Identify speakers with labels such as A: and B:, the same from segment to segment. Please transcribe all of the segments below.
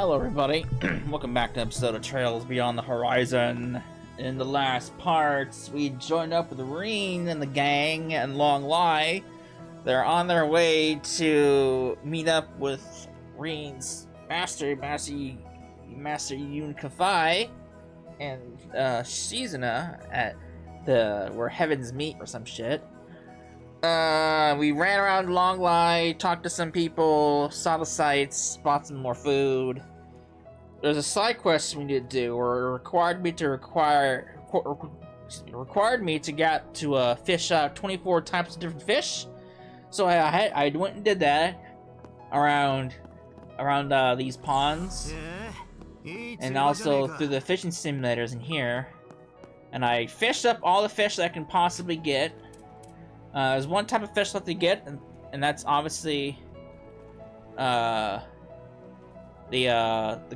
A: Hello everybody, welcome back to an episode of Trails Beyond the Horizon. In the last parts, we joined up with Reen and the gang and Long Lai. They're on their way to meet up with Reen's Master Yun Kafai and Shizuna at the where heavens meet or some shit. We ran around Long Lai, talked to some people, saw the sights, bought some more food. There's a side quest we need to do, or it required me to get to fish 24 types of different fish. So I went and did that around these ponds, and also through the fishing simulators in here. And I fished up all the fish that I can possibly get. There's one type of fish left to get, and that's obviously the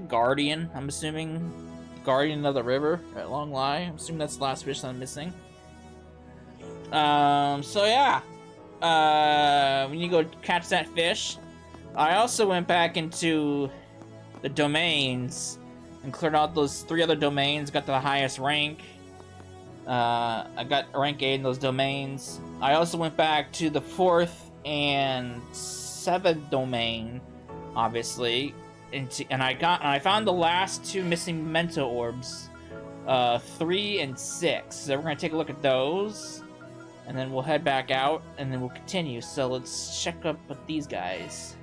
A: Guardian, I'm assuming. Guardian of the River at Long Lai. I'm assuming that's the last fish that I'm missing. So yeah. We need to go catch that fish. I also went back into the domains and cleared out those 3 other domains, got the highest rank. I got rank 8 in those domains. I also went back to the 4th and 7th domain, obviously. And I found the last 2 missing memento orbs, 3 and 6. So we're gonna take a look at those, and then we'll head back out, and then we'll continue. So let's check up with these guys.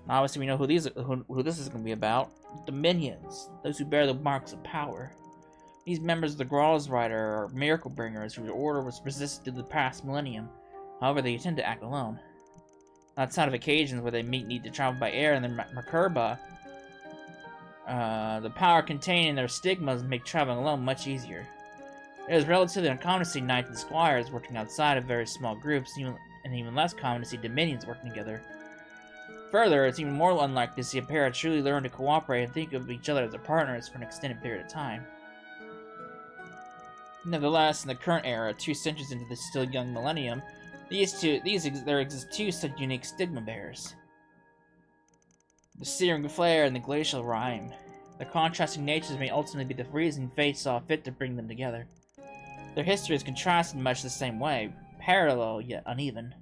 A: Obviously, we know who this is gonna be about. The minions, those who bear the marks of power. These members of the Gralls Rider are miracle bringers whose order was resisted through the past millennium. However, they tend to act alone. Outside of occasions where they need to travel by air in the Merkurba, the power contained in their stigmas make traveling alone much easier. It is relatively uncommon to see knights and squires working outside of very small groups, and even less common to see dominions working together. Further, it's even more unlikely to see a pair truly learn to cooperate and think of each other as their partners for an extended period of time. Nevertheless, in the current era, 2 centuries into the still young millennium, there exist 2 such unique stigma bearers. The searing flare and the glacial rime. Their contrasting natures may ultimately be the reason fate saw fit to bring them together. Their history is contrasted in much the same way, parallel yet uneven.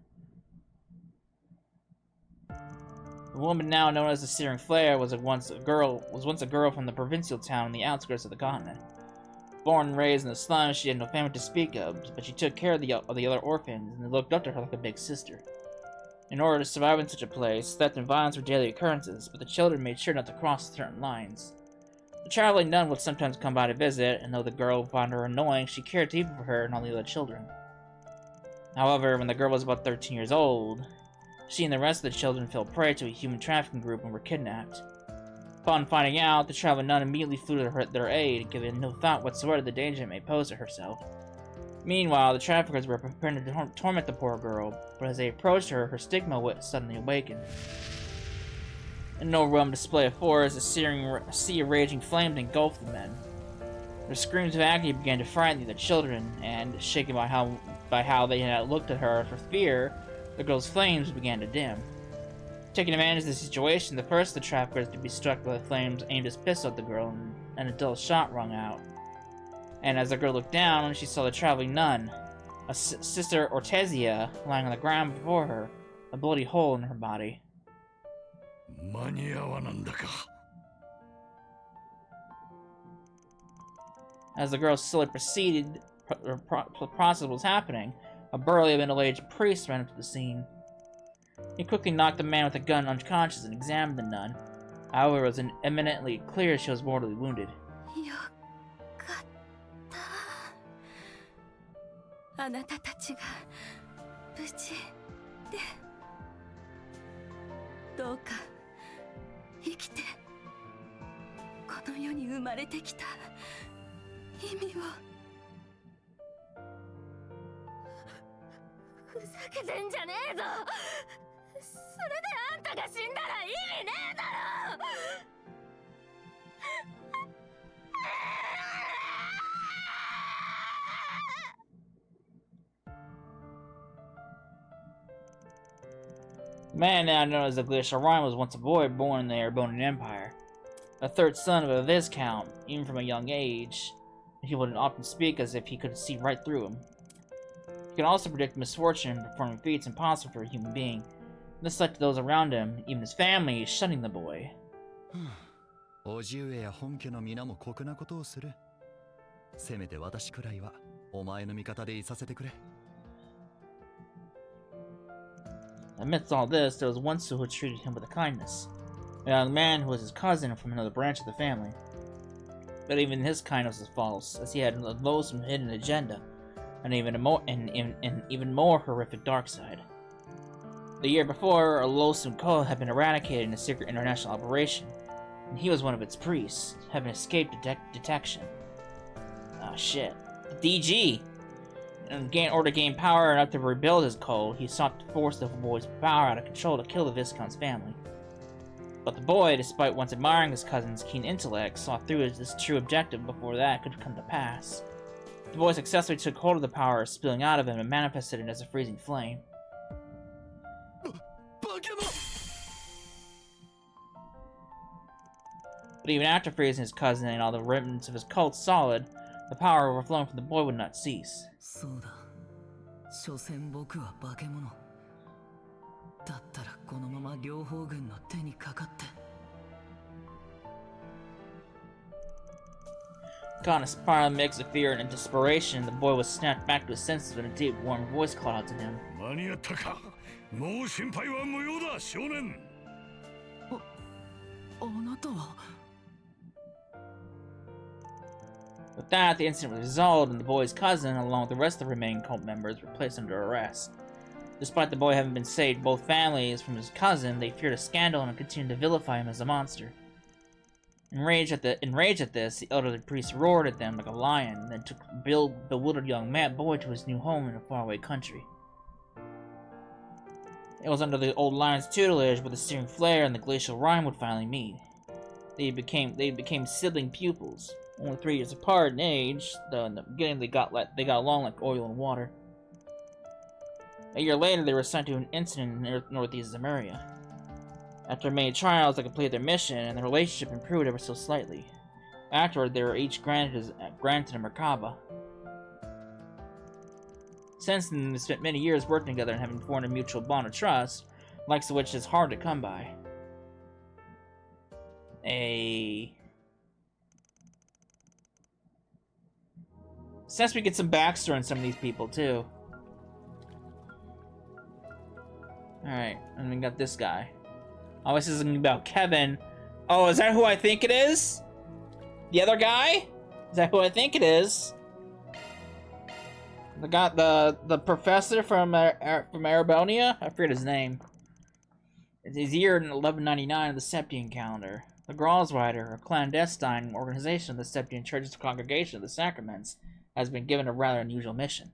A: The woman now known as the Searing Flare was once a girl from the provincial town on the outskirts of the continent. Born and raised in the slums, she had no family to speak of, but she took care of the other orphans, and they looked up to her like a big sister. In order to survive in such a place, theft and violence were daily occurrences, but the children made sure not to cross certain lines. The traveling nun would sometimes come by to visit, and though the girl found her annoying, she cared deeply for her and all the other children. However, when the girl was about 13 years old, she and the rest of the children fell prey to a human trafficking group and were kidnapped. Upon finding out, the traveling nun immediately flew to their aid, giving no thought whatsoever to the danger it may pose to herself. Meanwhile, the traffickers were preparing to torment the poor girl, but as they approached her, her stigma suddenly awakened. In no realm display of force, a sea of raging flames engulfed the men. Their screams of agony began to frighten the children, and, shaken by how they had looked at her for fear, the girl's flames began to dim. Taking advantage of the situation, the first of the traffickers to be struck by the flames aimed his pistol at the girl, and a dull shot rung out. And as the girl looked down, she saw the traveling nun, Sister Ortesia, lying on the ground before her, a bloody hole in her body. As the girl slowly proceeded, the process was happening, a burly middle-aged priest ran up to the scene. He quickly knocked the man with a gun unconscious and examined the nun. However, it was eminently clear she was mortally wounded. The man now known as the Glacial Rhine was once a boy born in the Erebonian Empire. A third son of a Viscount, even from a young age. He would often speak as if he could see right through him. He could also predict misfortune, performing feats impossible for a human being. This led to those around him, even his family, shunning the boy.
B: 叔父上や本家の皆も酷なことをする。せめて私くらいはお前の味方でいさせてくれ。
A: Amidst all this, there was one who treated him with a kindness. A young man who was his cousin from another branch of the family. But even his kindness was false, as he had a loathsome hidden agenda, and even more horrific dark side. The year before, a loathsome cult had been eradicated in a secret international operation, and he was one of its priests, having escaped detection. Oh shit. The DG! In order to gain power enough to rebuild his cult, he sought to force the boy's power out of control to kill the Viscount's family. But the boy, despite once admiring his cousin's keen intellect, saw through his true objective before that could come to pass. The boy successfully took hold of the power spilling out of him and manifested it as a freezing flame. But even after freezing his cousin and all the remnants of his cult solid, the power overflowing from the boy would not cease. Caught in a spiral mix of fear and desperation, the boy was snapped back to his senses when a deep, warm voice called out to him. With that, the incident was resolved, and the boy's cousin, along with the rest of the remaining cult members, were placed under arrest. Despite the boy having been saved both families from his cousin, they feared a scandal and continued to vilify him as a monster. Enraged at this, the elderly priest roared at them like a lion, and then took the bewildered young boy to his new home in a faraway country. It was under the old lion's tutelage where the searing flare and the glacial rime would finally meet. They became sibling pupils. Only 3 years apart in age, though in the beginning they got along like oil and water. A year later, they were sent to an incident in northeast Zemuria. After many trials, they completed their mission, and their relationship improved ever so slightly. Afterward, they were each granted a Merkaba. Since then, they spent many years working together and having formed a mutual bond of trust, likes of which is hard to come by. Since we get some backstory on some of these people, too. Alright, and we got this guy. Oh, this is something about Kevin. Oh, is that who I think it is? The other guy? Is that who I think it is? The professor from Erebonia? I forget his name. It's his year in 1199 of the Septian calendar. The Gralsrider, a clandestine organization of the Septian Church's Congregation of the Sacraments, has been given a rather unusual mission.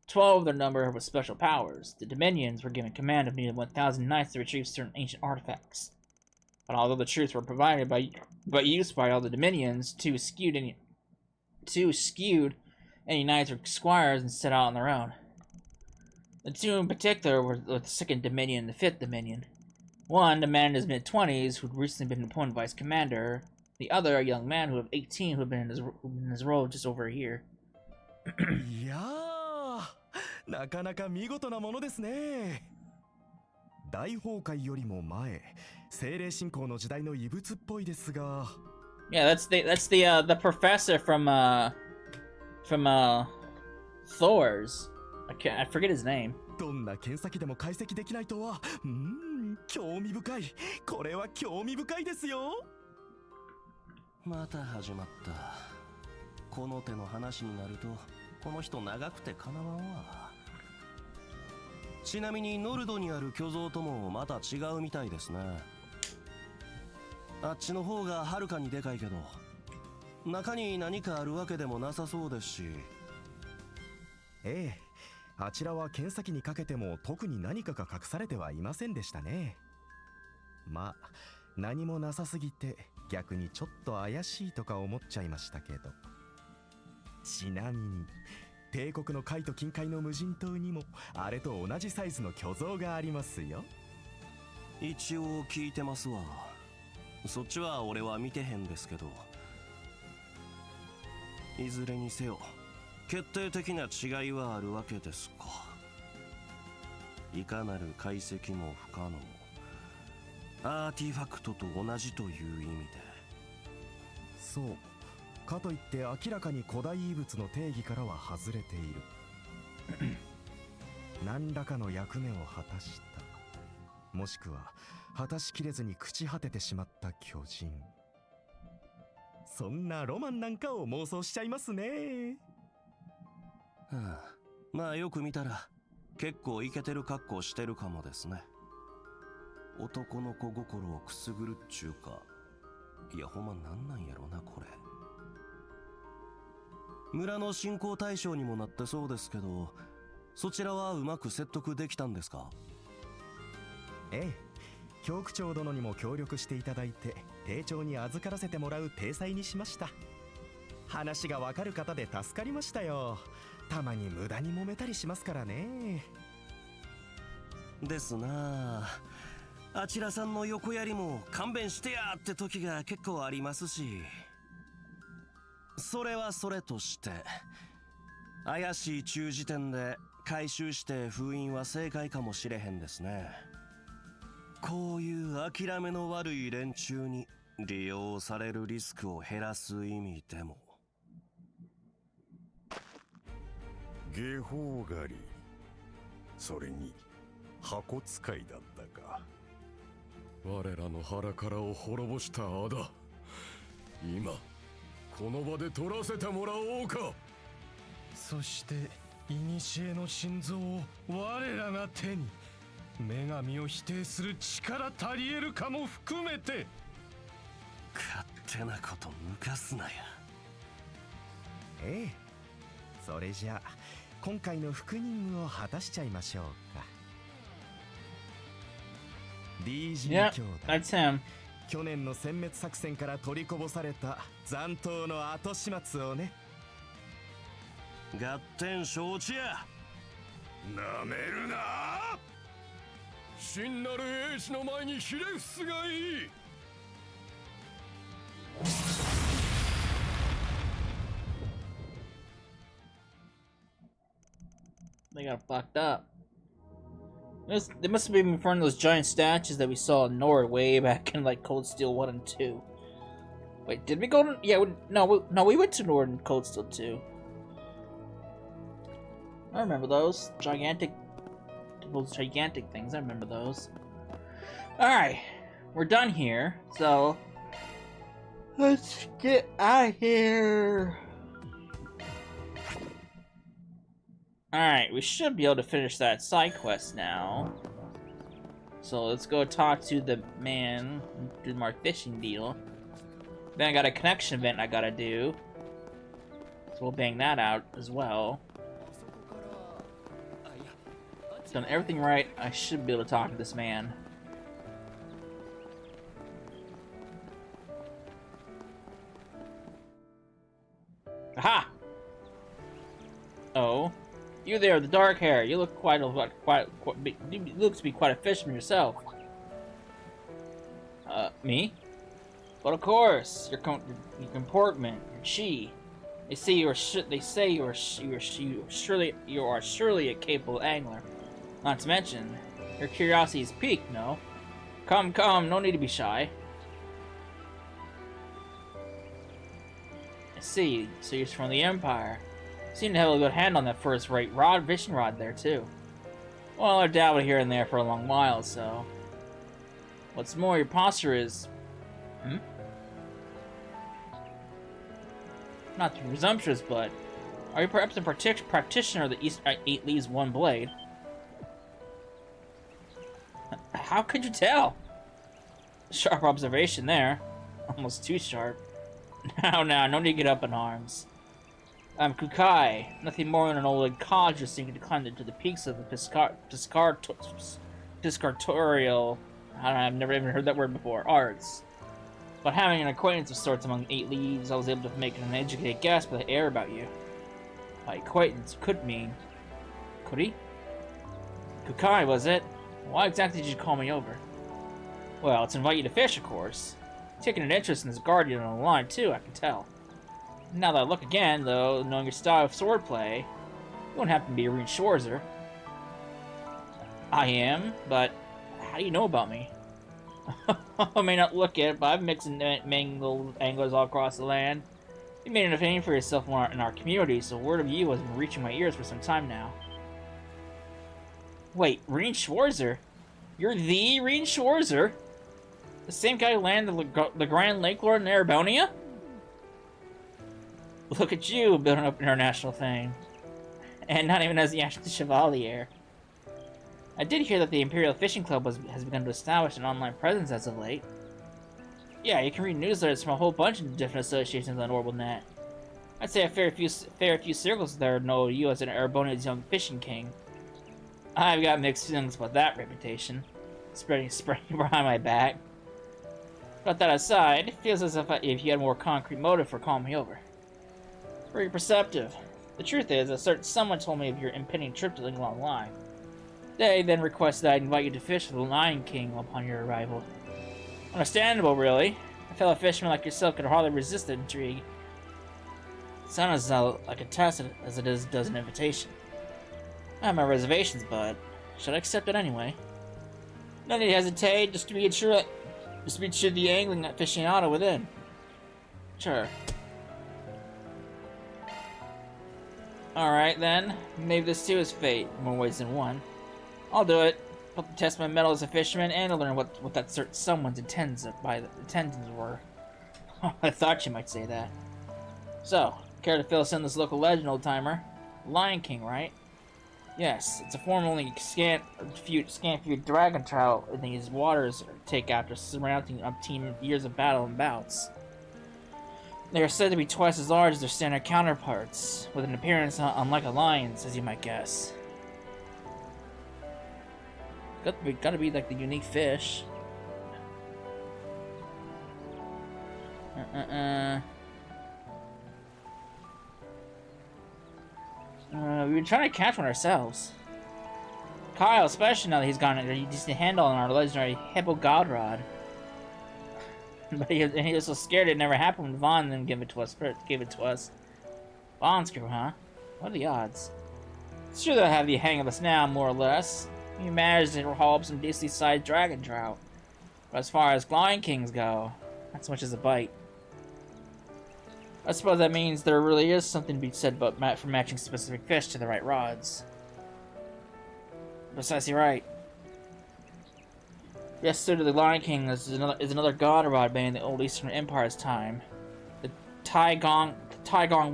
A: 12 of their number with special powers. The Dominions were given command of nearly 1,000 knights to retrieve certain ancient artifacts. But although the troops were provided by use by all the Dominions, two skewed any knights or squires and set out on their own. The two in particular were the 2nd Dominion and the 5th Dominion. One, a man in his mid-20s who'd recently been appointed vice commander. The other, a young man who was 18 who had been in his role just over a year.
C: いやー、なかなか見事なものですね。大崩壊よりも前、精霊信仰の時代の遺物っぽいですが。
A: Yeah, that's the professor from Thor's. I forget his name.
C: どんな検査機でも解析できないとは、興味深い。これは興味深いですよ。
D: また始まった。この手の話になると、この人長くてかなわんわ。ちなみにノルドにある巨像ともまた違うみたいですね。あっちの方がはるかにでかいけど、中に何かあるわけでもなさそうですし。
C: ええ、あちらは検査機にかけても特に何かが隠されてはいませんでしたね。まあ、何もなさすぎて逆にちょっと怪しいとか思っちゃいましたけど。ちなみに帝国の海と近海の無人島にもあれと同じサイズの巨像がありますよ。
D: 一応聞いてますわ。そっちは俺は見てへんですけど、いずれにせよ決定的な違いはあるわけですか。いかなる解析も不可能、アーティファクトと同じという意味で。
C: そうかといって明らかに古代遺物の定義からは外れている何らかの役目を果たした、もしくは果たしきれずに朽ち果ててしまった巨人。そんなロマンなんかを妄想しちゃいますね。
D: はあ、まあよく見たら結構イケてる格好してるかもですね。男の子心をくすぐるっちゅうか、いやほんまなんなんやろなこれ。村の信仰対象にもなってそうですけど、そちらはうまく説得できたんですか？
C: ええ、教区長殿にも協力していただいて丁重に預からせてもらう体裁にしました。話がわかる方で助かりましたよ。たまに無駄に揉めたりしますからね。
D: ですなあ、あちらさんの横やりも勘弁してやって時が結構ありますし。それはそれとして、怪しい中時点で回収して封印は正解かもしれへんですね。こういう諦めの悪い連中に利用されるリスクを減らす意味でも。
E: 下法狩り、それに箱使いだったか。我らの腹からを滅ぼしたアダ、今この場で取らせてもらおうか。
F: そして古の心臓を我らが手に、女神を否定する力足り得るかも含めて。
D: 勝手なこと抜かすなや。
C: ええ、それじゃあ今回の副任務を果たしちゃいましょうか。 DG 兄
A: Yep,
C: 弟、
A: that's him.
C: 去年の殲滅作戦から取りこぼされた残党の後始末をね。
D: 合点承知や。
E: なめるな。真なる英士の前にひれ伏すがいい。
A: They got fucked up. They must have been in front of those giant statues that we saw in Nord way back in like Cold Steel 1 and 2. Wait, did we go to... Yeah, we went to Nord in Cold Steel 2. I remember those. Those gigantic things, I remember those. Alright, we're done here, so... Let's get out of here! Alright, we should be able to finish that side quest now. So let's go talk to the man, do my fishing deal. Then I got a connection event I gotta do. So we'll bang that out as well. Done everything right, I should be able to talk to this man. Aha! Oh. You there, the dark hair. You look you look to be quite a fisherman yourself. Me? But of course, your comportment, your chi. They say you are surely a capable angler. Not to mention, your curiosity is piqued, no? Come, no need to be shy. I see, so you're from the Empire. Seem to have a good hand on that first-rate fishing rod there, too. Well, I dabbled here and there for a long while, so... What's more, your posture is... Not too presumptuous, but... Are you perhaps a practitioner of the Eight Leaves One Blade? How could you tell? Sharp observation there. Almost too sharp. Now, no need to get up in arms. I'm Kukai, nothing more than an old codger seeking to climb into the peaks of the piscatorial... I've never even heard that word before, arts. But having an acquaintance of sorts among 8 leaves, I was able to make an educated guess by the air about you. By acquaintance could mean... Could he? Kukai, was it? Why exactly did you call me over? Well, it's invite you to fish, of course. Taking an interest in this guardian on the line, too, I can tell. Now that I look again, though, knowing your style of swordplay, you won't happen to be a Reen Schwarzer. I am, but how do you know about me? I may not look it, but I've mixed and mangled anglers all across the land. You made a name for yourself in our community, so word of you has been reaching my ears for some time now. Wait, Reen Schwarzer? You're the Reen Schwarzer? The same guy who landed the Grand Lake Lord in Erebonia? Look at you, building up international fame. And not even as the Ashen Chevalier. I did hear that the Imperial Fishing Club has begun to establish an online presence as of late. Yeah, you can read newsletters from a whole bunch of different associations on OrbitalNet. I'd say a fair few circles there know you as an Erebonia's young fishing king. I've got mixed feelings about that reputation, spreading behind my back. But that aside, it feels as if you had a more concrete motive for calling me over. Very perceptive. The truth is, someone told me of your impending trip to the Long Line. They then requested that I invite you to fish with the Lion King upon your arrival. Understandable, really. A fellow fisherman like yourself could hardly resist the intrigue. It sounds like a test as it does an invitation. I have my reservations, but should I accept it anyway? No need to hesitate, just to be sure the angling aficionado within. Sure. Alright then, maybe this too is fate, in more ways than one. I'll do it. Hope to test my mettle as a fisherman and to learn what that certain someone's intentions were. I thought you might say that. So, care to fill us in this local legend, old timer? Lion King, right? Yes, it's a formerly scant few dragon trout in these waters take after surmounting umpteen years of battle and bouts. They are said to be twice as large as their standard counterparts, with an appearance unlike a lion's, as you might guess. Gotta be like the unique fish. We've been trying to catch one ourselves. Kyle, especially now that he's gone, he just a handle on our legendary Hippo God Rod. But he was so scared it never happened when Vaughn then gave it to us. Vaughn's crew, huh? What are the odds? It's true that I have the hang of us now, more or less. You managed to haul up some decently sized dragon trout. But as far as Lion Kings go, not so much as a bite. I suppose that means there really is something to be said about for matching specific fish to the right rods. Precisely right. Yesterday, the Lion King is another god rod made in the old Eastern Empire's time. The Tai Gong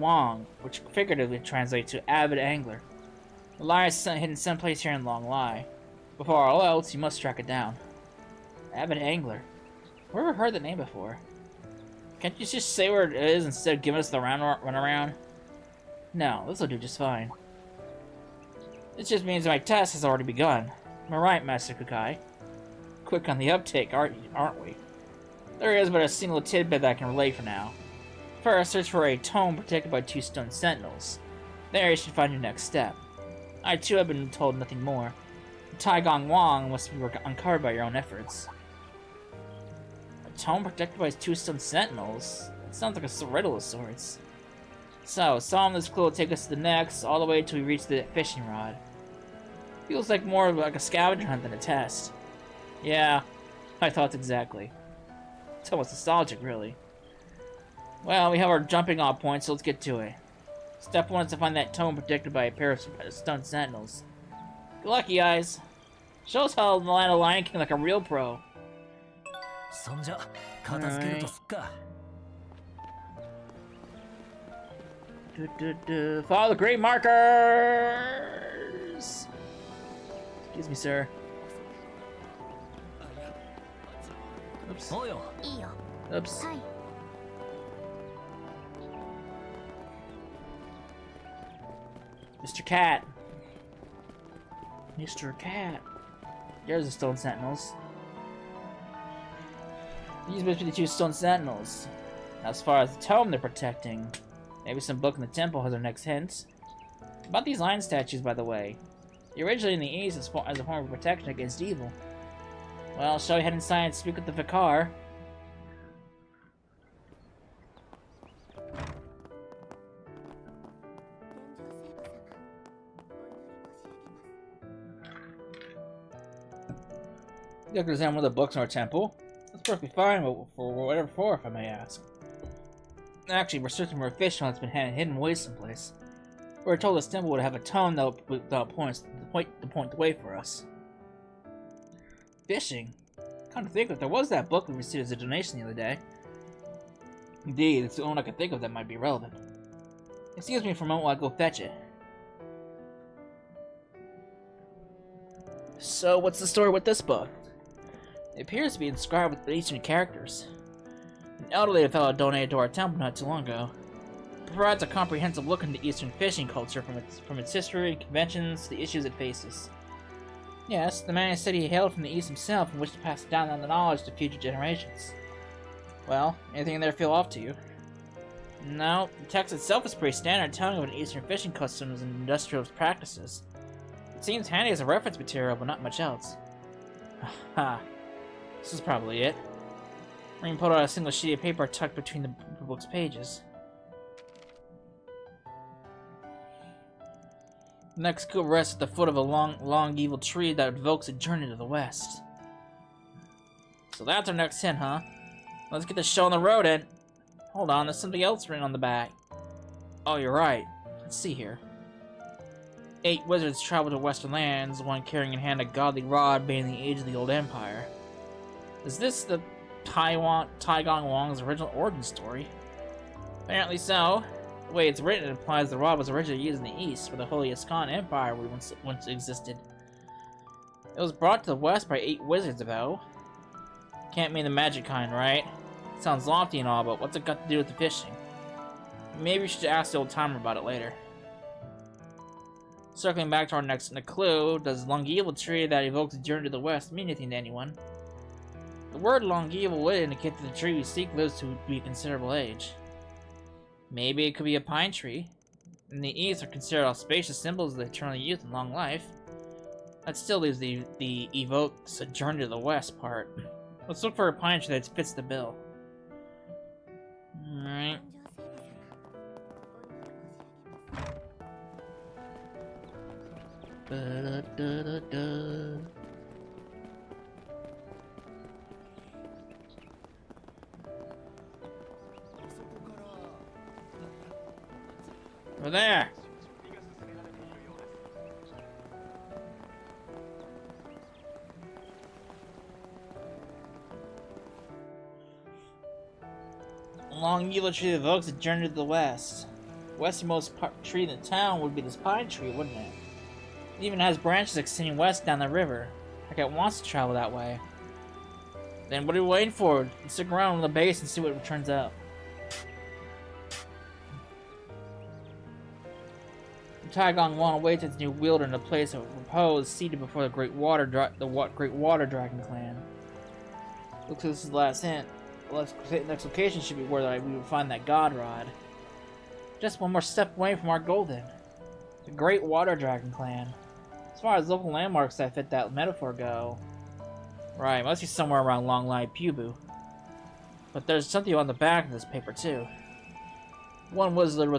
A: Wang, which figuratively translates to avid angler. The lie is hidden someplace here in Long Lai. Before all else, you must track it down. Avid angler. Where have I heard that name before? Can't you just say where it is instead of giving us the runaround? No, this'll do just fine. This just means my test has already begun. Am I right, Master Kukai? Quick on the uptake, aren't we? There is but a single tidbit that I can relay for now. First, search for a tome protected by 2 stone sentinels. There you should find your next step. I too have been told nothing more. The Tai Gong Wang must be uncovered by your own efforts. A tome protected by 2 stone sentinels? That sounds like a riddle of sorts. So, solving this clue will take us to the next, all the way until we reach the fishing rod. Feels like more like a scavenger hunt than a test. Yeah, I thought exactly. It's almost nostalgic, really. Well, we have our jumping off point, so let's get to it. Step 1 is to find that tome protected by a pair of stone sentinels. Good luck, you guys. Show us how to land a Lion King like a real pro. Follow the great markers! Excuse me, sir. Oops. Oops. Mr. Cat. Mr. Cat. There's the stone sentinels. These must be the 2 stone sentinels. As far as the tome they're protecting, maybe some book in the temple has our next hint. About these lion statues, by the way. They're originally in the East as a form of protection against evil. Well, shall we head inside and speak with the vicar? You can examine one of the books in our temple. That's perfectly fine, but for whatever for, if I may ask. Actually, we're searching for a fish that's been hidden away someplace. We were told this temple would have a tome that points the way for us. Fishing? Come to think of it, there was that book we received as a donation the other day. Indeed, it's the only one I could think of that might be relevant. Excuse me for a moment while I go fetch it. So, what's the story with this book? It appears to be inscribed with Eastern characters. An elderly fellow donated to our temple not too long ago. It provides a comprehensive look into Eastern fishing culture from its history and conventions to the issues it faces. Yes, the man said he hailed from the East himself and wished to pass down the knowledge to future generations. Well, anything in there feel off to you? No, the text itself is pretty standard, telling of an Eastern fishing customs and industrial practices. It seems handy as a reference material, but not much else. Aha. This is probably it. Ring pulled out a single sheet of paper tucked between the book's pages. The next scoop rests at the foot of a long evil tree that evokes a journey to the west. So that's our next hint, huh? Let's get this show on the road, Ed. Hold on, there's something else written on the back. Oh, you're right. Let's see here. 8 wizards traveled to western lands, one carrying in hand a godly rod bearing the age of the old empire. Is this the Taigong Wang's original origin story? Apparently so. The way it's written, it implies the rod was originally used in the East, where the Holy Iskan Empire once existed. It was brought to the West by 8 wizards, though. Can't mean the magic kind, right? Sounds lofty and all, but what's it got to do with the fishing? Maybe we should ask the old timer about it later. Circling back to our next clue, does Longeval tree that evokes a journey to the West mean anything to anyone? The word Longeval would indicate that the tree we seek lives to be a considerable age. Maybe it could be a pine tree. In the East are considered auspicious symbols of eternal youth and long life. That still leaves the evokes a journey to the West part. Let's look for a pine tree that fits the bill. Alright. Over there! Long evil tree evokes a journey to the west. The westernmost tree in the town would be this pine tree, wouldn't it? It even has branches extending west down the river. Like it wants to travel that way. Then what are we waiting for? Let's stick around on the base and see what turns out. The Taigong Wan awaits its new wielder in a place of repose, seated before the Great Water Dragon clan. Looks like this is the last hint. The next location should be where we would find that God Rod. Just one more step away from our goal then. The Great Water Dragon clan. As far as local landmarks that fit that metaphor go. Right, must be somewhere around Long Lai Pubu. But there's something on the back of this paper too. One wizard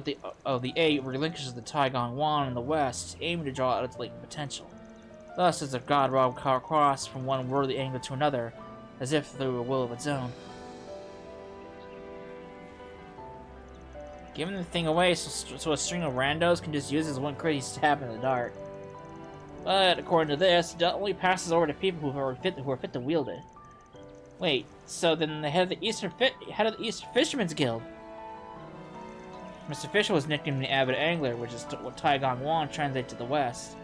A: of the 8 relinquishes the Taigong Wan in the west, aiming to draw out its latent potential. Thus, as if God Rod crossed from one worthy angler to another, as if through a will of its own. Giving the thing away so a string of randos can just use it as one crazy stab in the dark. But according to this, it only passes over to people who are fit to wield it. Wait, so then the head of the Eastern Fisherman's Guild. Mr. Fisher was nicknamed the Avid Angler, which is what Taigong Wan translates to the west.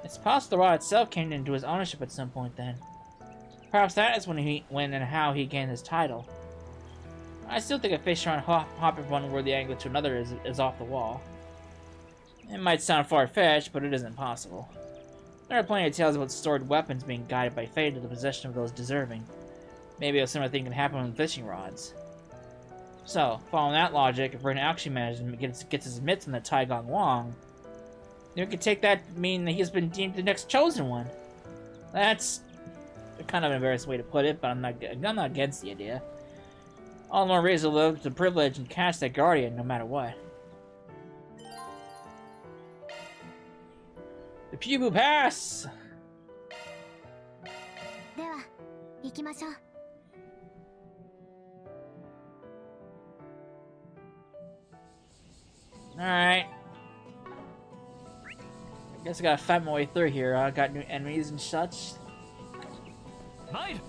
A: It's possible the rod itself came into his ownership at some point then. Perhaps that is when and how he gained his title. I still think a fisher on hopping from one worthy angler to another is off the wall. It might sound far-fetched, but it isn't impossible. There are plenty of tales about stored weapons being guided by fate into the possession of those deserving. Maybe a similar thing can happen with fishing rods. So, following that logic, if Rin actually manages to gets his mitts on the Taigong Wang, then we could take that to mean that he's been deemed the next chosen one. That's... kind of an embarrassing way to put it, but I'm not against the idea. All the more reason to look to privilege and catch that guardian, no matter what. The Pubu Pass!
G: では行きましょう。
A: Alright. I guess I gotta fight my way through here. I got new enemies and such.
F: Mine.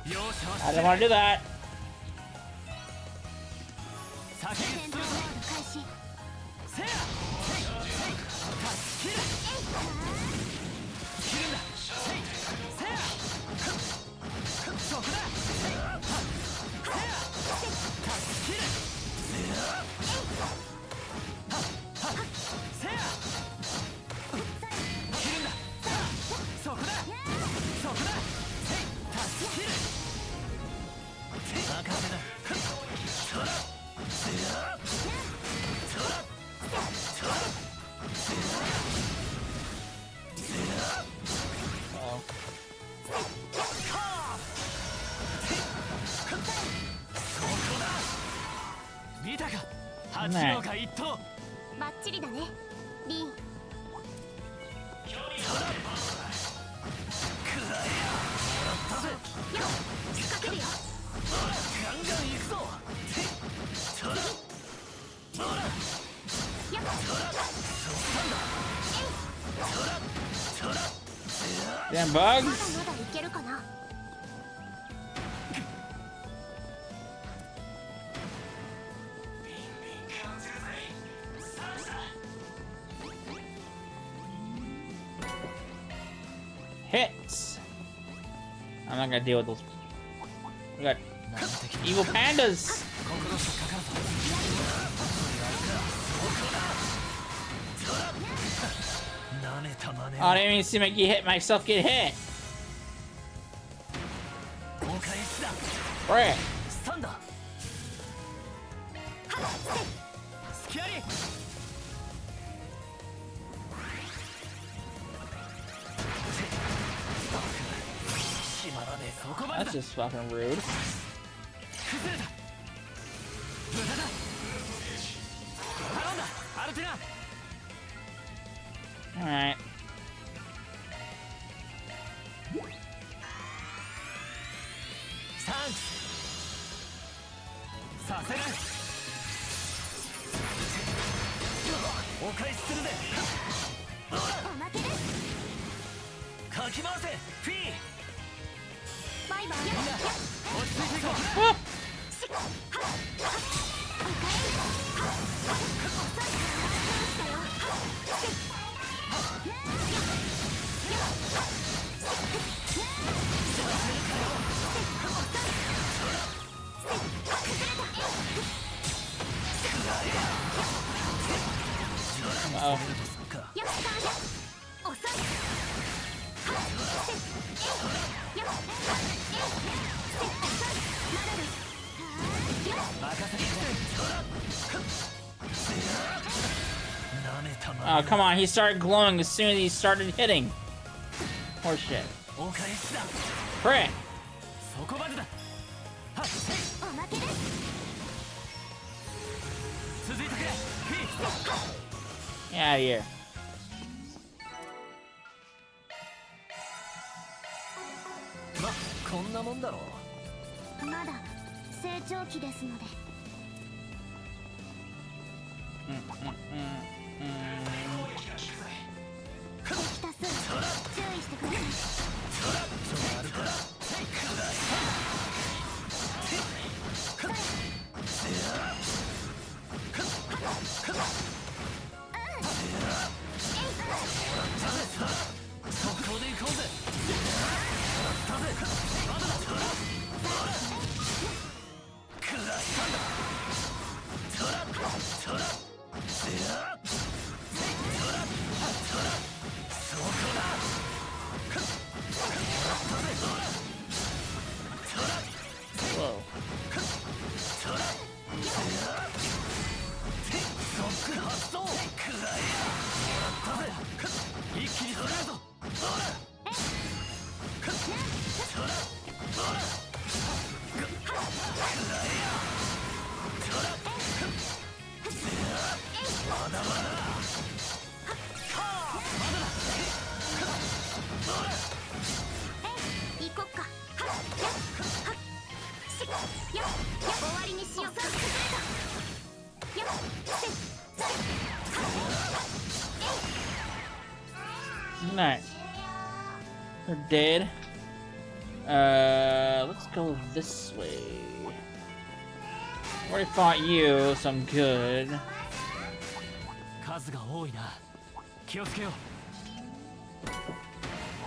A: I didn't want to do that.
G: 戦闘モード開始。
F: せや。切る。切るんだ。せや。そこだ。せや。切る。せや。切るんだ。そこだ。そこだ。切る。任せだ。見たか八郎が一頭
G: バッチリだねリン。仕掛けるよ。
F: ガンガン行くぞ。
A: Damn
G: まだ
A: bugs!
G: まだいけるかな。
A: Hits! I'm not gonna deal with those. We got evil pandas! Oh, I didn't even see me get myself get hit. Frick. That's just fucking rude. Alright. Uh-oh. Oh, come on, he started glowing as soon as he started hitting. Horse shit. Frick! Get out of here. Alright. They're dead. Let's go this way. Already fought you, so I'm good.
H: 数が多いな。気をつけよう。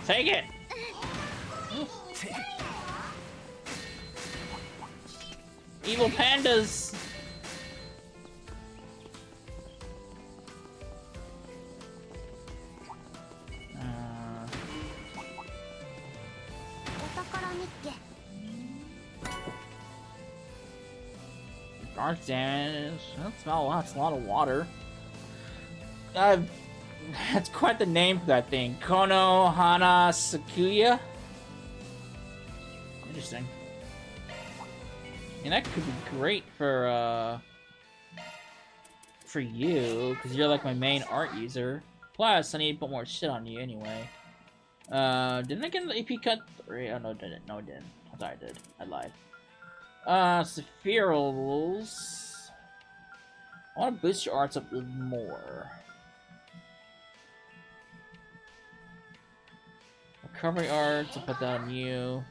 A: Take it! Evil pandas! Uh,
G: お宝日記
A: Dark damage. That's not a lot. That's a lot of water. That's quite the name for that thing. Kono Hana Sakuya. Interesting. And that could be great for you, because you're like my main art user. Plus, I need to put more shit on you anyway. Didn't I get an AP cut? Oh no, I didn't. No, I didn't. I thought I did. I lied. Sephiroths. I want to boost your arts up even more. Recovery arts, I'll put that on you.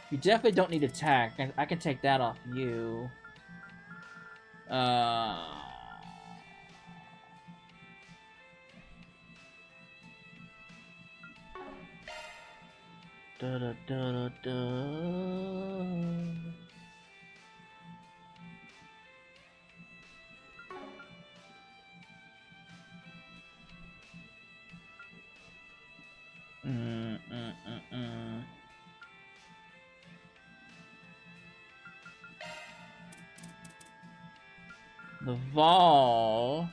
A: You definitely don't need attack. I can take that off you. Da da da da da. The Vol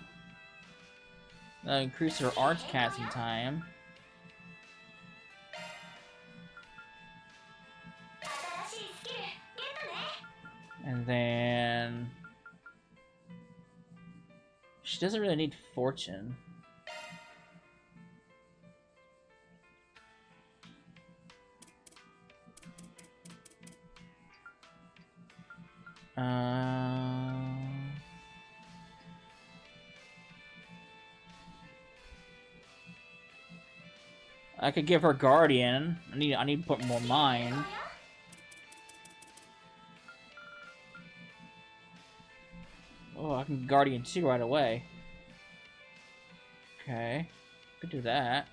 A: increase her arts casting time. And then she doesn't really need fortune. I could give her Guardian. I need to put more mind. Oh, I can Guardian 2 right away. Okay. Could do that.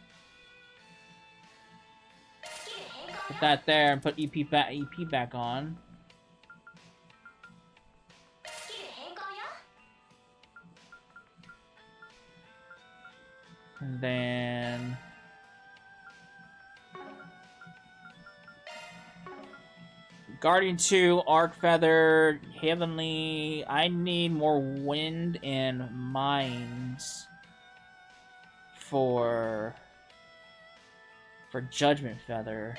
A: Put that there and put EP back on. And then Guardian 2, Arc Feather, Heavenly. I need more wind and mines for Judgment Feather.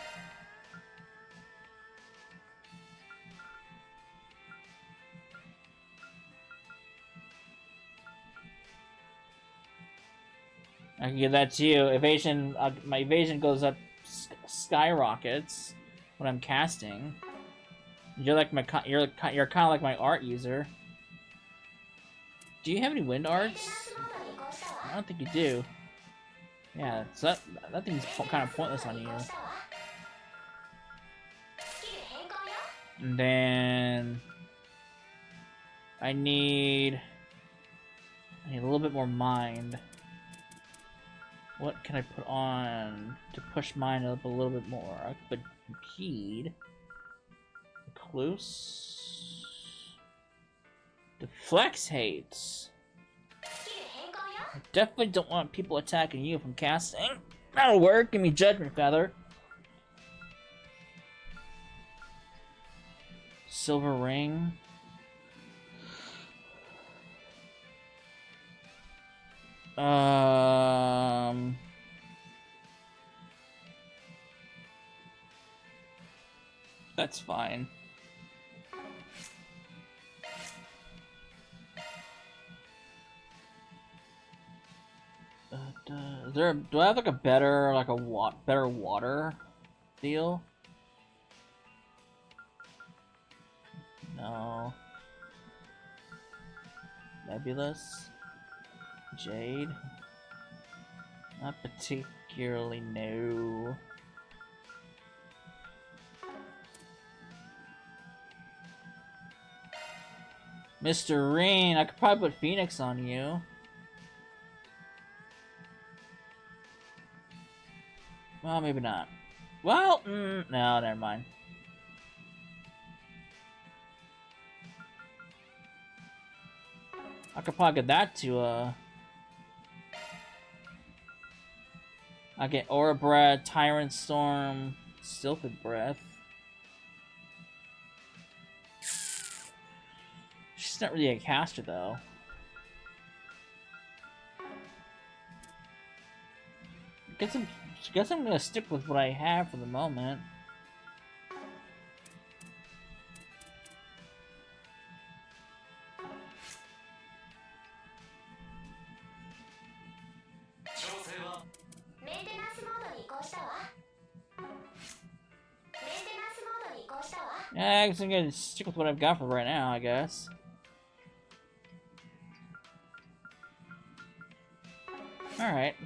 A: I can give that to you. Evasion, my evasion goes up, skyrockets when I'm casting. You're like my you're kind of like my art user. Do you have any wind arts? I don't think you do. Yeah, so that thing's kind of pointless on you. And then I need a little bit more mind. What can I put on to push mine up a little bit more? I could put Impede. Recluse. Deflex hates. I definitely don't want people attacking you from casting. That'll work. Give me Judgment Feather. Silver Ring. That's fine. Do I have like a better better water deal? No. Nebulous. Jade? Not particularly, no. Mr. Rain, I could probably put Phoenix on you. Well, maybe not. Well, no, never mind. I could probably get that to, I get Aura Breath, Tyrant Storm, Sylphid Breath. She's not really a caster, though. Guess I'm gonna stick with what I have for the moment. Yeah, I guess I'm gonna stick with what I've got for right now, I guess. Alright.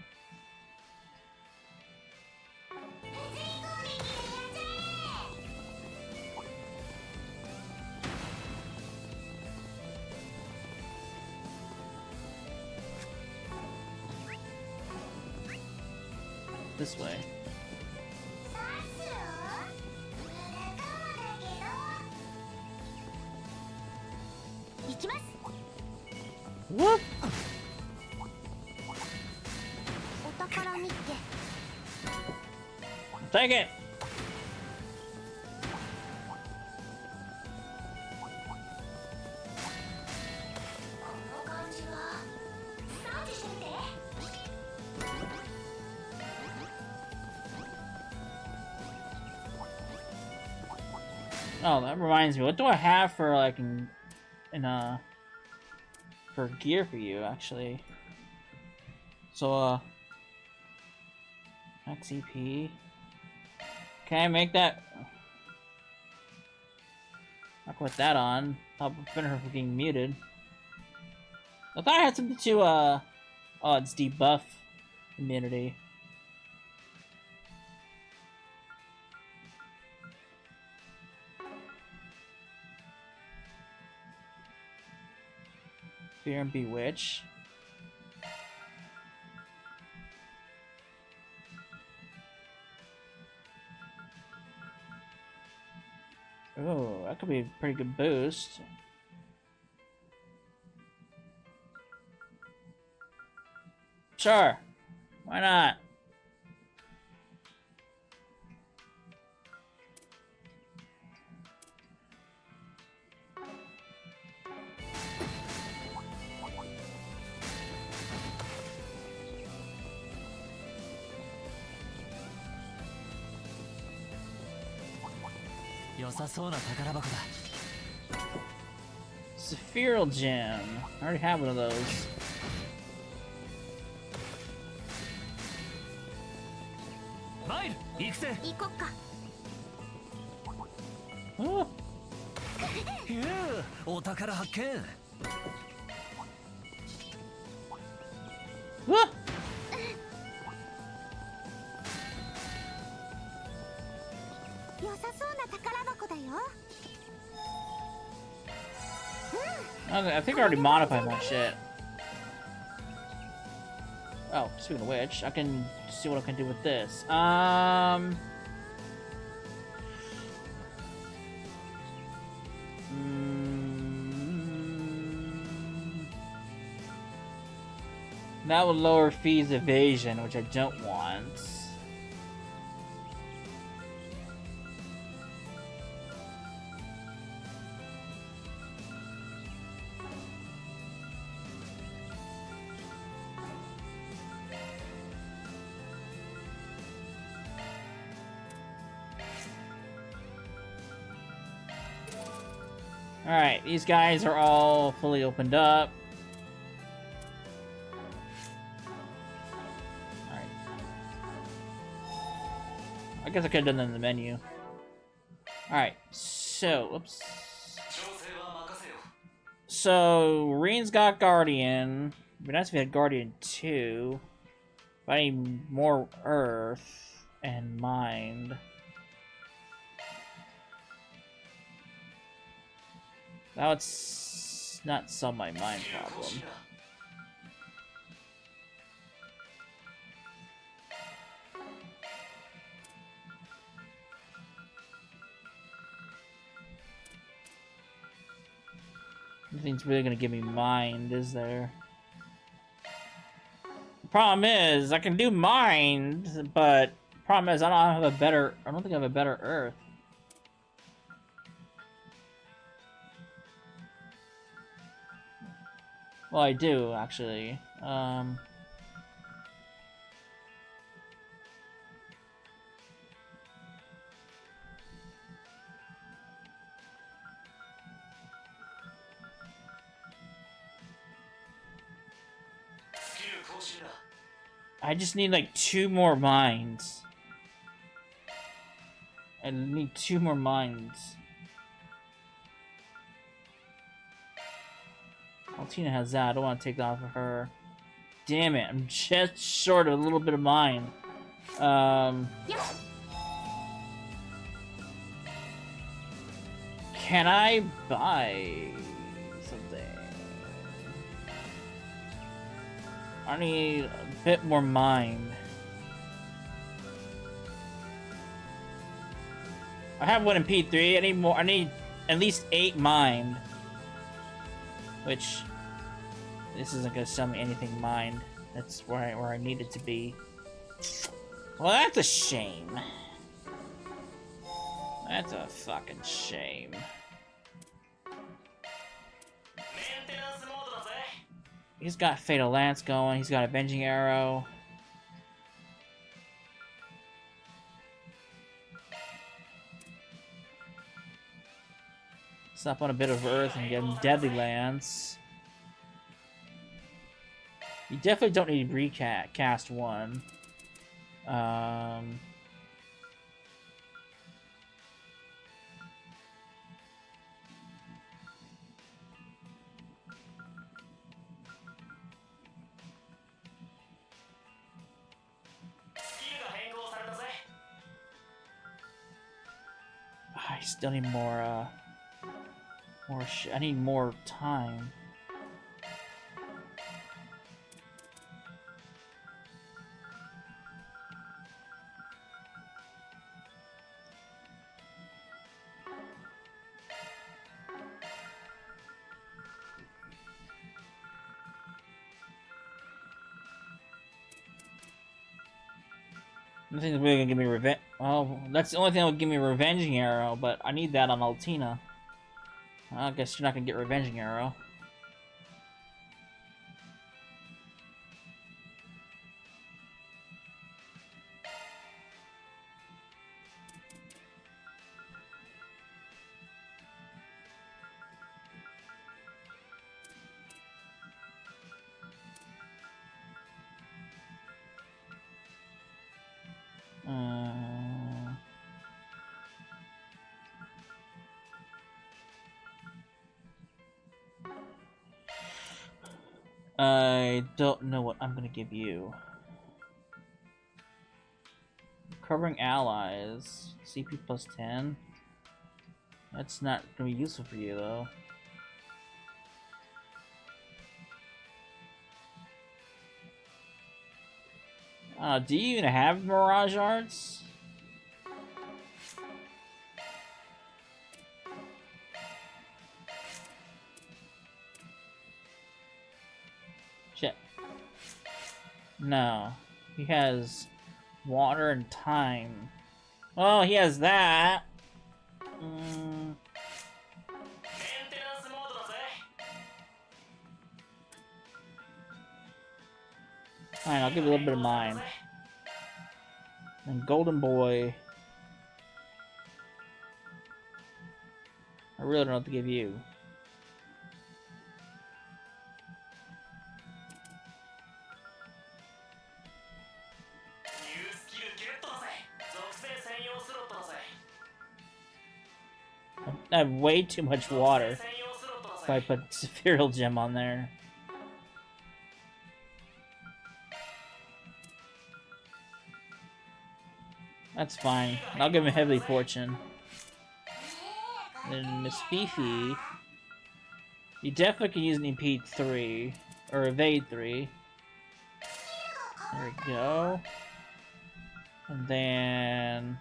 A: This way. Whoop! Take it! Oh, that reminds me. What do I have for like for gear for you actually? So max EP. Can I make that? I'll put that on. I'll prevent her from getting muted. I thought I had something to oh, it's debuff immunity. Fear and Bewitch. Oh, that could be a pretty good boost. Sure. Why not? Sephiral Gem. I already have one of those. Oh. What? Okay, I think I already modified my shit. Oh, speaking of which, I can see what I can do with this. That would lower Fee's evasion, which I don't want. Alright, these guys are all fully opened up. Alright. I guess I could have done that in the menu. Alright, so, oops. So, Reen's got Guardian. It'd be nice if we had Guardian 2. But I need more Earth and Mind. That would not solve my mind problem. Nothing's really gonna give me mind, is there? The problem is, I can do mind, but the problem is I don't think I have a better Earth. Well, I do, actually. I just need like 2 more minds. I need 2 more minds. Altina has that. I don't want to take that off of her. Damn it! I'm just short of a little bit of mine. Can I buy something? I need a bit more mind. I have one in P3. I need more. I need at least 8 mind. Which, this isn't gonna sell me anything mind. That's where I need it to be. Well, that's a shame. That's a fucking shame. He's got Fatal Lance going. He's got Avenging Arrow. Stop on a bit of Earth and get him Deadly Lance. You definitely don't need to recast one. I still need more, I need more time. Nothing's really gonna give me revenge. Well, that's the only thing that would give me a Revenging Arrow, but I need that on Altina. I guess you're not gonna get Revenging Arrow. I don't know what I'm gonna give you. Covering allies, CP plus 10. That's not gonna be useful for you though. Do you even have Mirage Arts? Shit. No. He has water and time. Well, he has that. Fine, I'll give you a little bit of mine. And Golden Boy. I really don't know what to give you. I have way too much water if I put Spheral Gem on there. That's fine. I'll give him Heavily Fortune. Then Miss Fifi. You definitely can use an impede 3. Or evade 3. There we go. And then...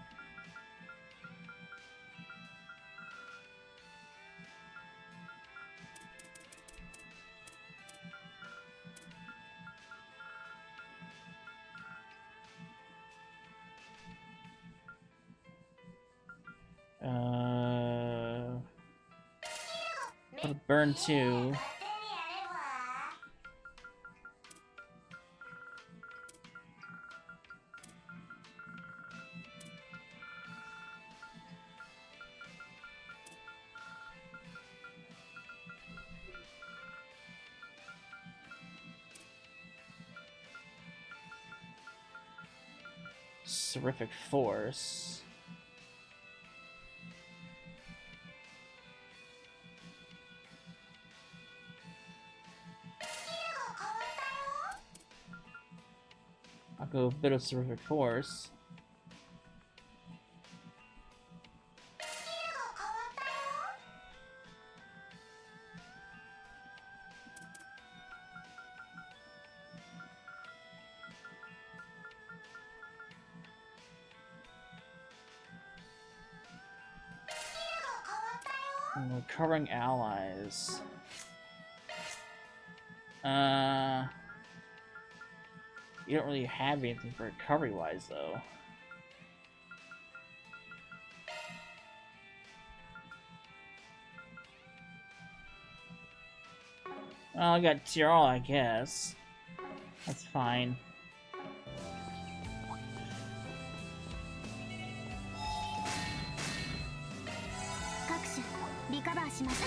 A: burn 2. Terrific Force. I'll go with a bit of Terrific Force. Recovering allies. You don't really have anything for recovery-wise, though. Well, I got Tyrol, I guess. That's fine.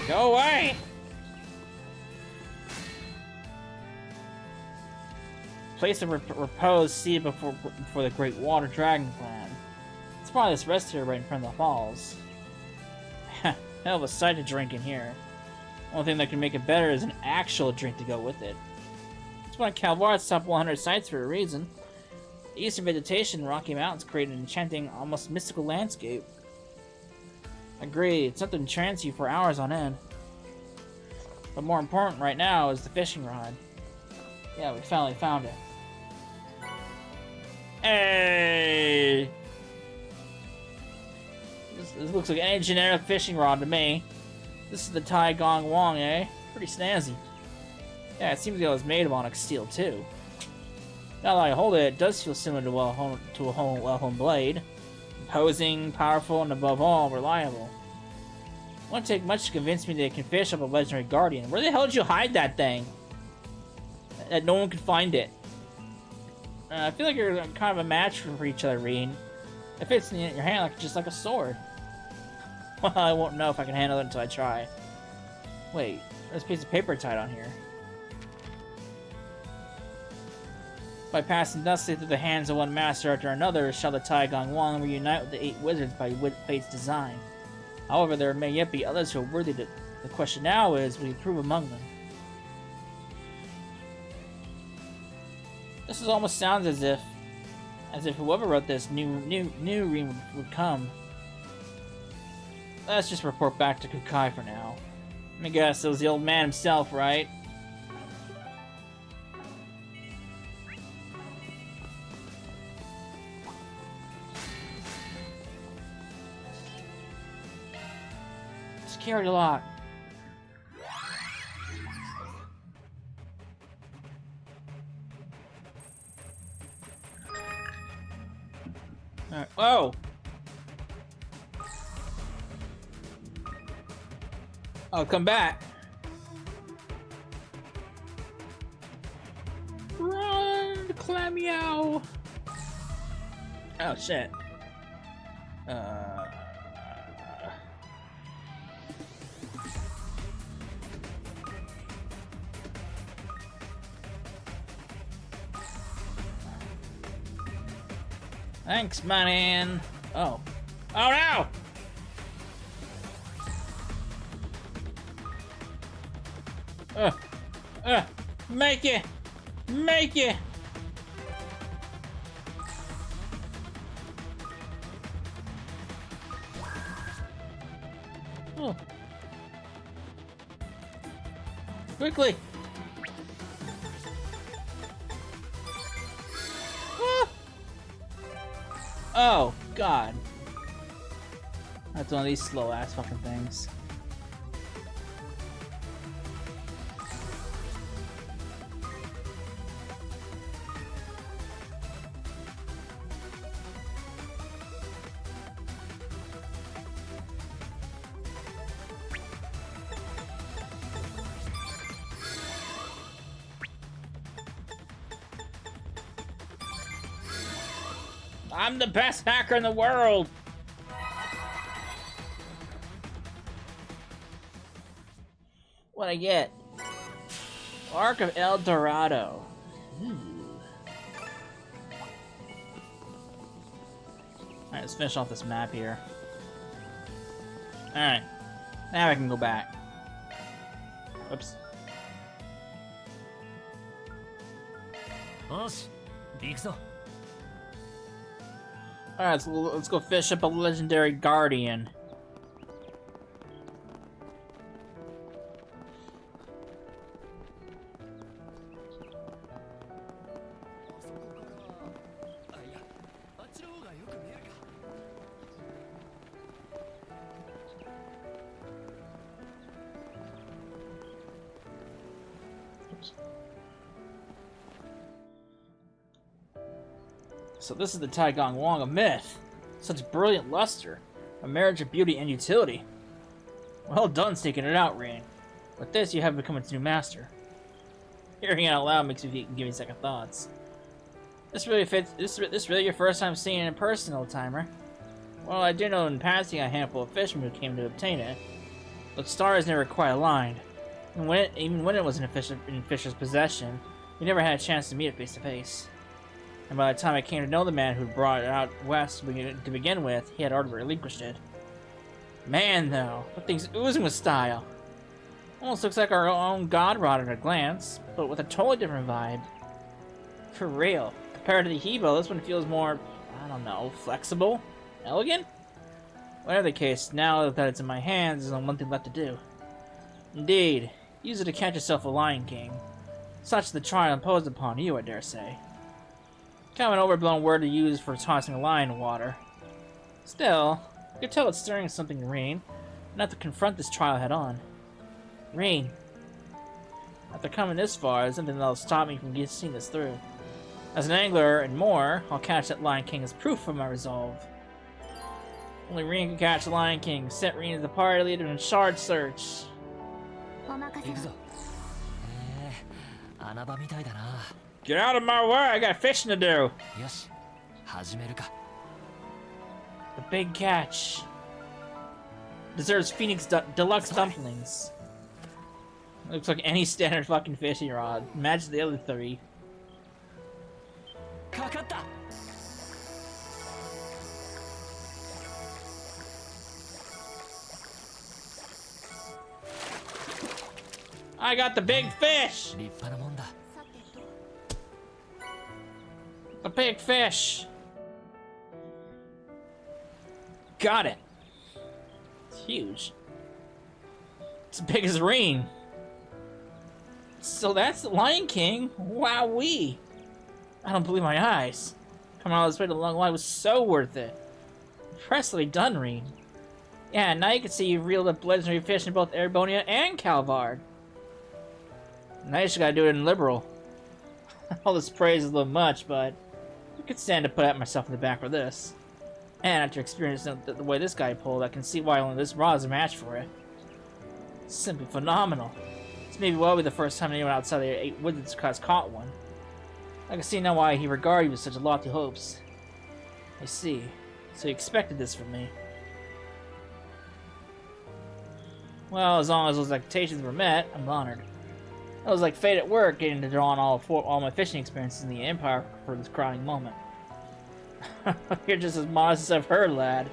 A: Go away! Place of repose seated before the Great Water Dragon Clan. It's probably this rest here right in front of the falls. Hell of a sight to drink in here. Only thing that can make it better is an actual drink to go with it. It's one of Calvar's top 100 sites for a reason. The eastern vegetation and Rocky Mountains create an enchanting, almost mystical landscape. Agreed, it's something to trance you for hours on end. But more important right now is the fishing rod. Yeah, we finally found it. Hey! This looks like any generic fishing rod to me. This is the Tai Gong Wong, eh? Pretty snazzy. Yeah, it seems like it was made of onyx steel, too. Now that I hold it, it does feel similar to a well-honed blade. Imposing, powerful, and above all, reliable. It won't take much to convince me that it can fish up a legendary guardian. Where the hell did you hide that thing? That no one could find it. I feel like you're kind of a match for each other, Reen. It fits in your hand just like a sword. Well, I won't know if I can handle it until I try. Wait, there's a piece of paper tied on here. By passing thusly through the hands of one master after another, shall the Tai Gong Wang reunite with the 8 wizards by fate's design. However, there may yet be others who are worthy to... The question now is, will you prove among them? This almost sounds as if whoever wrote this knew Reen would come. Let's just report back to Kukai for now. Let me guess, it was the old man himself, right? Security lock. Alright. Oh! Oh, come back. Run, Clammeow! Oh, shit. Thanks, man. Oh. Oh, no! Make it! Make it! Quickly! Ah! Oh, God. That's one of these slow-ass fucking things. I'm the best hacker in the world! What I get? Ark of El Dorado. Ooh. Alright, let's finish off this map here. Alright. Now I can go back. Oops.
H: よし行くぞ
A: Alright, let's go fish up a legendary guardian. So this is the Taigong Wong, a myth. Such brilliant luster. A marriage of beauty and utility. Well done sneaking it out, Rain. With this, you have become its new master. Hearing it out loud makes me give me second thoughts. This really fits. This really your first time seeing it in person, old timer. Well, I do know in passing a handful of fishermen who came to obtain it, but stars never quite aligned. And even when it was in Fisher's possession, we never had a chance to meet it face to face. And by the time I came to know the man who brought it out west to begin with, he had already relinquished it. Man, though, that thing's oozing with style. Almost looks like our own god rod at a glance, but with a totally different vibe. For real. Compared to the Hebo, this one feels more, I don't know, flexible? Elegant? Whatever the case, now that it's in my hands, there's only one thing left to do. Indeed. Use it to catch yourself a Lion King. Such is the trial imposed upon you, I dare say. Kind of an overblown word to use for tossing a lion in water. Still, you can tell it's stirring something in Rain, and have to confront this trial head on. Rain. After coming this far, there's something that'll stop me from seeing this through. As an angler and more, I'll catch that Lion King as proof of my resolve. Only Rain can catch the Lion King. Set Rain as the party leader in shard search.
G: お任せ
H: 行くぞ穴場みたいだな
A: Get out of my way! I got fishing to do!
H: よし始めるか
A: The big catch. Deserves Phoenix Deluxe Dumplings. Looks like any standard fucking fishing rod. Match the other three.
H: かかった
A: I got the big fish!
H: 立派なもんだ
A: The big fish! Got it! It's huge. It's as big as Rain. So that's the Lion King? Wowee! I don't believe my eyes. Coming all this way to the long line was so worth it. Impressively done, Rain. Yeah, now you can see you've reeled up legendary fish in both Erebonia and Calvard. Now you just gotta do it in liberal. All this praise is a little much, but I could stand to put at myself in the back for this. And after experiencing the way this guy pulled, I can see why only this rod is a match for it. It's simply phenomenal. This may well be the first time anyone outside the 8 Wizards has caught one. I can see now why he regarded you with such lofty hopes. I see. So he expected this from me. Well, as long as those expectations were met, I'm honored. It was like fate at work, getting to draw on all my fishing experiences in the Empire for this crowning moment. You're just as modest as I've heard, lad.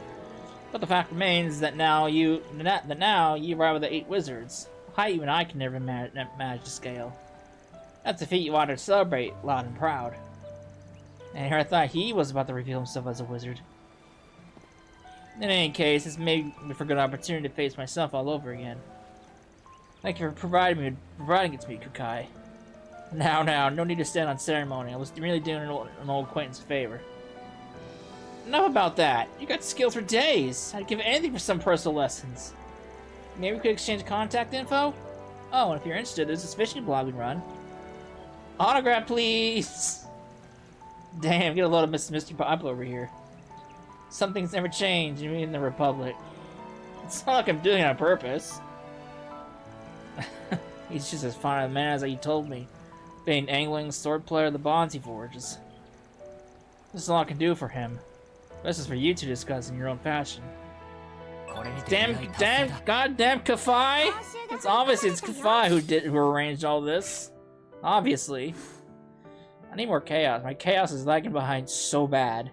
A: But the fact remains that now you ride with the 8 Wizards. How you and I can never manage to scale. That's a feat you ought to celebrate loud and proud. And here I thought he was about to reveal himself as a wizard. In any case, this made me for a good opportunity to face myself all over again. Thank you for providing it to me, Kukai. Now, no need to stand on ceremony. I was really doing an old acquaintance a favor. Enough about that. You got skills for days. I'd give anything for some personal lessons. Maybe we could exchange contact info? Oh, and if you're interested, there's this fishing blog we run. Autograph, please! Damn, get a load of Mr. Popular over here. Some things never change, even in the Republic. It's not like I'm doing it on purpose. He's just as fine a man as you told me. Being angling sword player, the bonds he forges. This is all I can do for him. This is for you to discuss in your own fashion. Goddamn Kafai! It's obvious it's Kafai who arranged all this. Obviously. I need more chaos. My chaos is lagging behind so bad.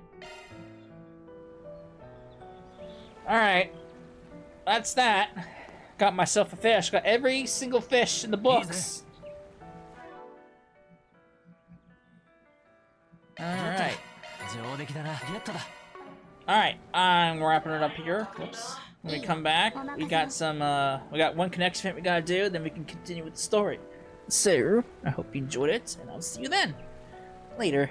A: Alright. That's that. Got myself a fish. Got every single fish in the books. Alright. Alright, I'm wrapping it up here. Whoops. When we come back, we got one connection event we gotta do, then we can continue with the story. So, I hope you enjoyed it, and I'll see you then. Later.